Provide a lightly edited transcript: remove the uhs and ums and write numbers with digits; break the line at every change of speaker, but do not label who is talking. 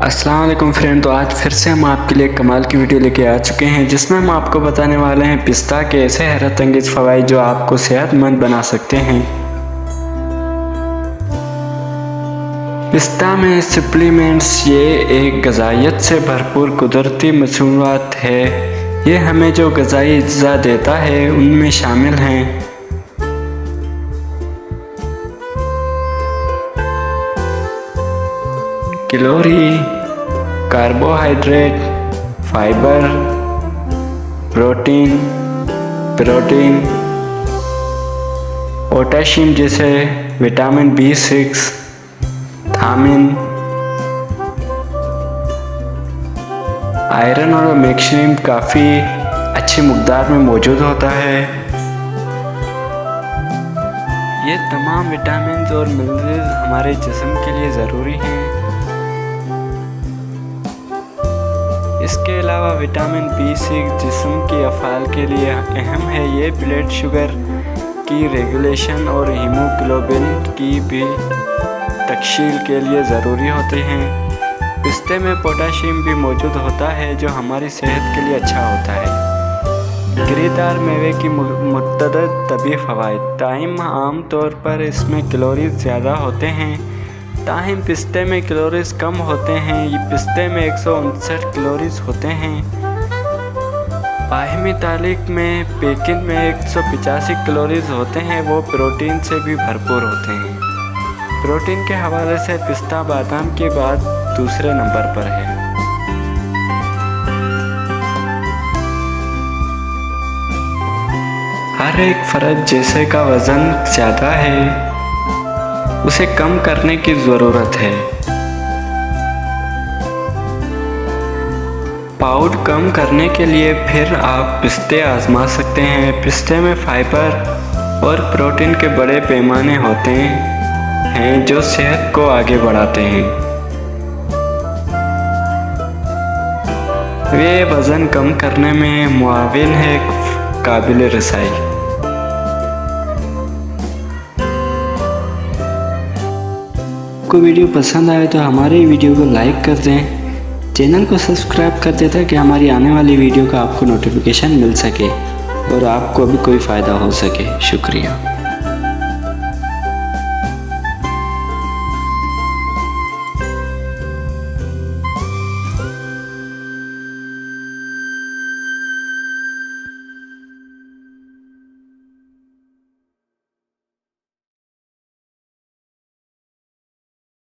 अस्सलाम वालेकुम फ्रेंड। तो आज फिर से हम आपके लिए कमाल की वीडियो लेके आ चुके हैं, जिसमें हम आपको बताने वाले हैं पिस्ता के ऐसे हैरत अंगेज फ़वाइद जो आपको सेहतमंद बना सकते हैं। पिस्ता में सप्लीमेंट्स ये एक ग़िज़ाइयत से भरपूर कुदरती मसूआत है। ये हमें जो ग़िज़ाई अज्जा देता है उनमें शामिल हैं calorie, carbohydrate, fibre, protein, potassium जैसे विटामिन B6, थामिन, आयरन और मैग्नीशियम काफ़ी अच्छी मकदार में मौजूद होता है। ये तमाम विटामिन और मिनरल्स हमारे जिस्म के लिए ज़रूरी हैं। इसके अलावा विटामिन B6 जिस्म के अफ़ाल के लिए अहम है। ये ब्लड शुगर की रेगुलेशन और हीमोग्लोबिन की भी तकशील के लिए ज़रूरी होते हैं। पिस्ते में पोटेशियम भी मौजूद होता है जो हमारी सेहत के लिए अच्छा होता है। गिरीदार मेवे की मुतअद्दिद तबी फ़वाइद। ताहिम आम तौर पर इसमें कैलोरीज ज़्यादा होते हैं, ताहिम पिस्ते में कैलोरीज कम होते हैं। ये पिस्ते में 159 कैलोरीज होते हैं। बाहिमी तारीख में पेकिन में 185 कैलोरीज होते हैं। वो प्रोटीन से भी भरपूर होते हैं। प्रोटीन के हवाले से पिस्ता बादाम के बाद दूसरे नंबर पर है। हर एक फ़र्द जैसे का वज़न ज़्यादा है उसे कम करने की ज़रूरत है। पाउड कम करने के लिए फिर आप पिस्ते आजमा सकते हैं। पिस्ते में फाइबर और प्रोटीन के बड़े पैमाने होते हैं जो सेहत को आगे बढ़ाते हैं। वे वज़न कम करने में मुआविन है, काबिल रसाई। आपको वीडियो पसंद आए तो हमारे वीडियो को लाइक कर दें, चैनल को सब्सक्राइब कर दें ताकि हमारी आने वाली वीडियो का आपको नोटिफिकेशन मिल सके और आपको भी कोई फ़ायदा हो सके। शुक्रिया।